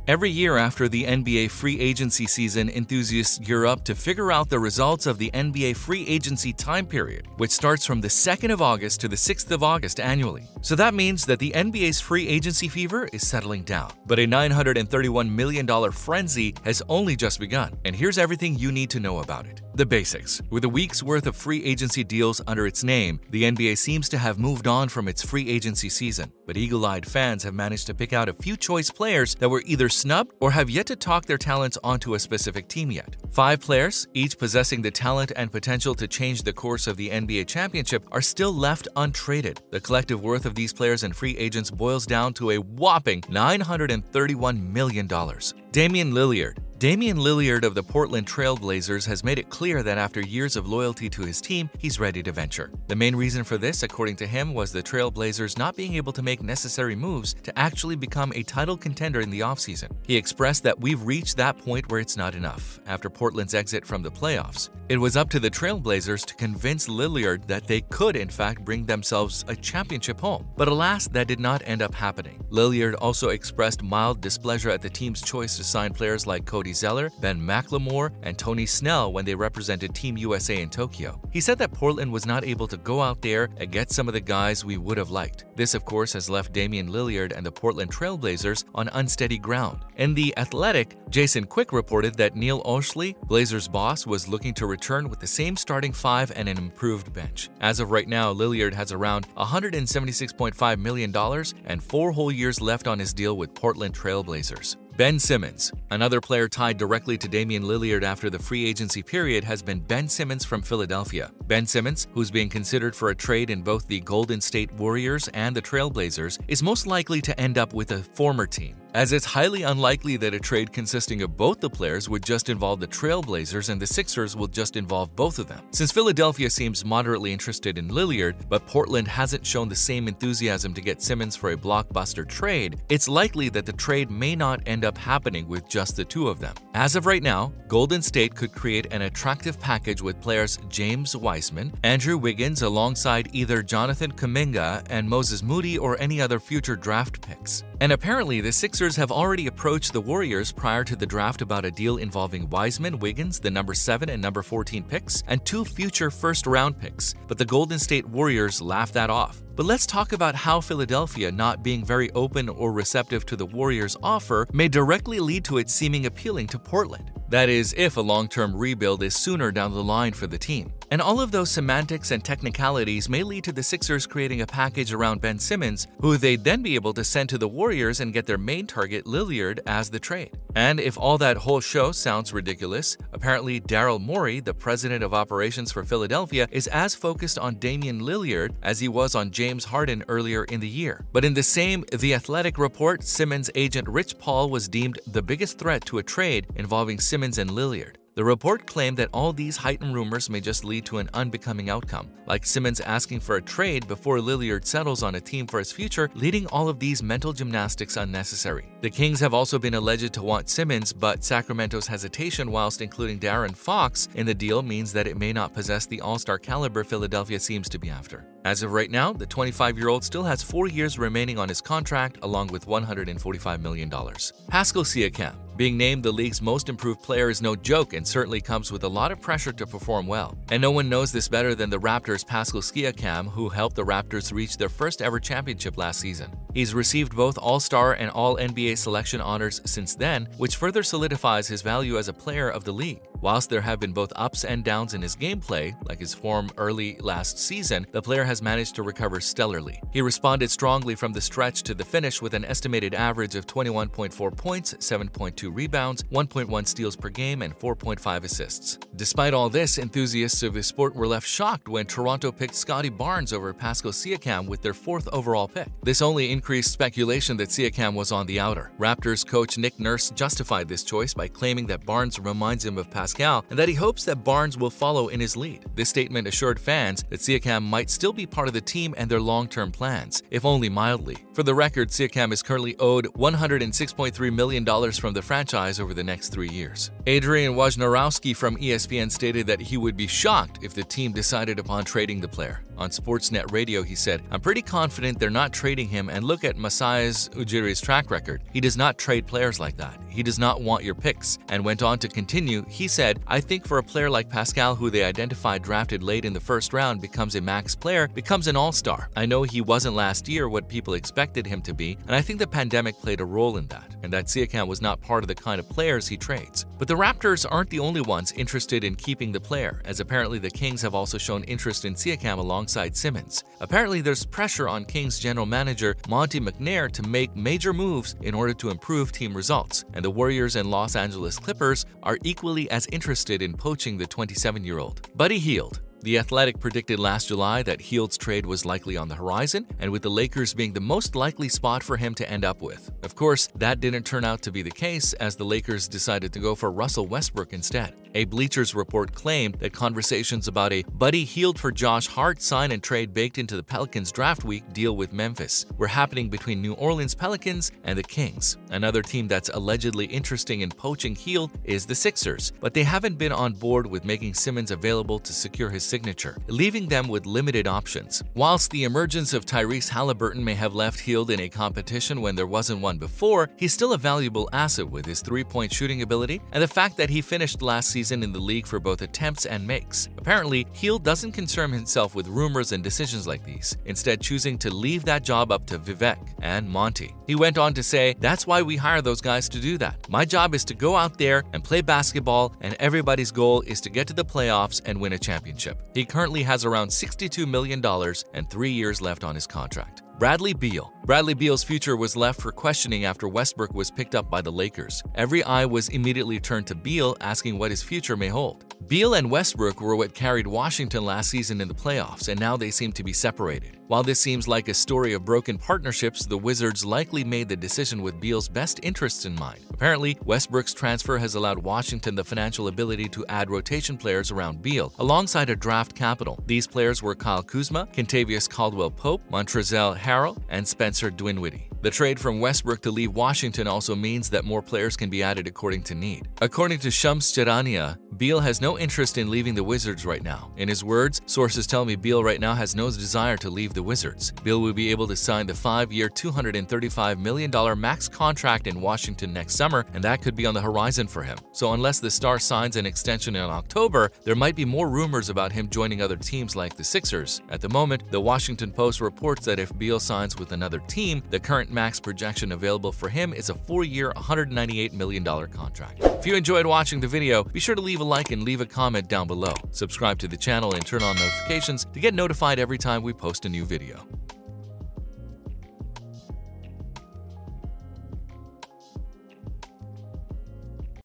Every year after the NBA free agency season, enthusiasts gear up to figure out the results of the NBA free agency time period, which starts from the 2nd of August to the 6th of August annually. So that means that the NBA's free agency fever is settling down. But a $931 million frenzy has only just begun, and here's everything you need to know about it. The basics. With a week's worth of free agency deals under its name, the NBA seems to have moved on from its free agency season, but eagle-eyed fans have managed to pick out a few choice players that were either snubbed or have yet to talk their talents onto a specific team yet. 5 players, each possessing the talent and potential to change the course of the NBA championship, are still left untraded. The collective worth of these players and free agents boils down to a whopping $931 million. Damien Lilliard. Damien Lilliard of the Portland Trail Blazers has made it clear that after years of loyalty to his team, he's ready to venture. The main reason for this, according to him, was the Trail Blazers not being able to make necessary moves to actually become a title contender in the offseason. He expressed that we've reached that point where it's not enough. After Portland's exit from the playoffs, it was up to the Trail Blazers to convince Lilliard that they could in fact bring themselves a championship home. But alas, that did not end up happening. Lilliard also expressed mild displeasure at the team's choice to sign players like Cody Zeller, Ben McLemore, and Tony Snell when they represented Team USA in Tokyo. He said that Portland was not able to go out there and get some of the guys we would have liked. This, of course, has left Damian Lillard and the Portland Trail Blazers on unsteady ground. In The Athletic, Jason Quick reported that Neil Olshey, Blazers boss, was looking to return with the same starting 5 and an improved bench. As of right now, Lilliard has around $176.5 million and 4 whole years left on his deal with Portland Trail Blazers. Ben Simmons. Another player tied directly to Damian Lillard after the free agency period has been Ben Simmons from Philadelphia. Ben Simmons, who's being considered for a trade in both the Golden State Warriors and the Trail Blazers, is most likely to end up with a former team, as it's highly unlikely that a trade consisting of both the players would just involve the Trail Blazers and the Sixers will just involve both of them. Since Philadelphia seems moderately interested in Lilliard, but Portland hasn't shown the same enthusiasm to get Simmons for a blockbuster trade, it's likely that the trade may not end up happening with just the two of them. As of right now, Golden State could create an attractive package with players James Wiseman, Andrew Wiggins alongside either Jonathan Kuminga and Moses Moody or any other future draft picks. And apparently, the Sixers have already approached the Warriors prior to the draft about a deal involving Wiseman, Wiggins, the number 7 and number 14 picks, and 2 future first-round picks, but the Golden State Warriors laughed that off. But let's talk about how Philadelphia not being very open or receptive to the Warriors' offer may directly lead to it seeming appealing to Portland. That is, if a long-term rebuild is sooner down the line for the team. And all of those semantics and technicalities may lead to the Sixers creating a package around Ben Simmons, who they'd then be able to send to the Warriors and get their main target, Lilliard, as the trade. And if all that whole show sounds ridiculous, apparently Daryl Morey, the president of operations for Philadelphia, is as focused on Damian Lillard as he was on James Harden earlier in the year. But in the same The Athletic report, Simmons agent Rich Paul was deemed the biggest threat to a trade involving Simmons and Lilliard. The report claimed that all these heightened rumors may just lead to an unbecoming outcome, like Simmons asking for a trade before Lilliard settles on a team for his future, leading all of these mental gymnastics unnecessary. The Kings have also been alleged to want Simmons, but Sacramento's hesitation whilst including Darren Fox in the deal means that it may not possess the all-star caliber Philadelphia seems to be after. As of right now, the 25-year-old still has 4 years remaining on his contract, along with $145 million. Pascal Siakam. Being named the league's most improved player is no joke and certainly comes with a lot of pressure to perform well. And no one knows this better than the Raptors' Pascal Siakam, who helped the Raptors reach their first ever championship last season. He's received both All-Star and All-NBA selection honors since then, which further solidifies his value as a player of the league. Whilst there have been both ups and downs in his gameplay, like his form early last season, the player has managed to recover stellarly. He responded strongly from the stretch to the finish with an estimated average of 21.4 points, 7.2 rebounds, 1.1 steals per game, and 4.5 assists. Despite all this, enthusiasts of his sport were left shocked when Toronto picked Scottie Barnes over Pasco Siacam with their 4th overall pick. This only increased speculation that Siakam was on the outer. Raptors coach Nick Nurse justified this choice by claiming that Barnes reminds him of Pascal and that he hopes that Barnes will follow in his lead. This statement assured fans that Siakam might still be part of the team and their long-term plans, if only mildly. For the record, Siakam is currently owed $106.3 million from the franchise over the next 3 years. Adrian Wojnarowski from ESPN stated that he would be shocked if the team decided upon trading the player. On Sportsnet Radio, he said, "I'm pretty confident they're not trading him, and look at Masai Ujiri's track record. He does not trade players like that. He does not want your picks." And went on to continue, he said, "I think for a player like Pascal, who they identified drafted late in the first round, becomes a max player, becomes an all-star. I know he wasn't last year what people expected him to be, and I think the pandemic played a role in that, and that Siakam was not part of the kind of players he trades." But the Raptors aren't the only ones interested in keeping the player, as apparently the Kings have also shown interest in Siakam alongside Simmons. Apparently there's pressure on Kings general manager Monty McNair to make major moves in order to improve team results, and the Warriors and Los Angeles Clippers are equally as interested in poaching the 27-year-old. Buddy Hield. The Athletic predicted last July that Hield's trade was likely on the horizon, and with the Lakers being the most likely spot for him to end up with. Of course, that didn't turn out to be the case, as the Lakers decided to go for Russell Westbrook instead. A Bleachers report claimed that conversations about a Buddy Hield for Josh Hart sign and trade baked into the Pelicans draft week deal with Memphis were happening between New Orleans Pelicans and the Kings. Another team that's allegedly interested in poaching Hield is the Sixers, but they haven't been on board with making Simmons available to secure his signature, leaving them with limited options. Whilst the emergence of Tyrese Halliburton may have left Hield in a competition when there wasn't one before, he's still a valuable asset with his three-point shooting ability and the fact that he finished last season in the league for both attempts and makes. Apparently, Hield doesn't concern himself with rumors and decisions like these, instead choosing to leave that job up to Vivek and Monty. He went on to say, "That's why we hire those guys to do that. My job is to go out there and play basketball, and everybody's goal is to get to the playoffs and win a championship." He currently has around $62 million and 3 years left on his contract. Bradley Beal. Bradley Beal's future was left for questioning after Westbrook was picked up by the Lakers. Every eye was immediately turned to Beal, asking what his future may hold. Beal and Westbrook were what carried Washington last season in the playoffs, and now they seem to be separated. While this seems like a story of broken partnerships, the Wizards likely made the decision with Beal's best interests in mind. Apparently, Westbrook's transfer has allowed Washington the financial ability to add rotation players around Beal, alongside a draft capital. These players were Kyle Kuzma, Kentavious Caldwell-Pope, Montrezl Harrell, and Spencer Dinwiddie. The trade from Westbrook to leave Washington also means that more players can be added according to need. According to Shams Charania, Beal has no interest in leaving the Wizards right now. In his words, "Sources tell me Beal right now has no desire to leave the Wizards." Beal will be able to sign the 5-year, $235 million max contract in Washington next summer, and that could be on the horizon for him. So unless the star signs an extension in October, there might be more rumors about him joining other teams like the Sixers. At the moment, the Washington Post reports that if Beal signs with another team, the current max projection available for him is a 4-year, $198 million contract. If you enjoyed watching the video, be sure to leave a like and leave a comment down below. Subscribe to the channel and turn on notifications to get notified every time we post a new video.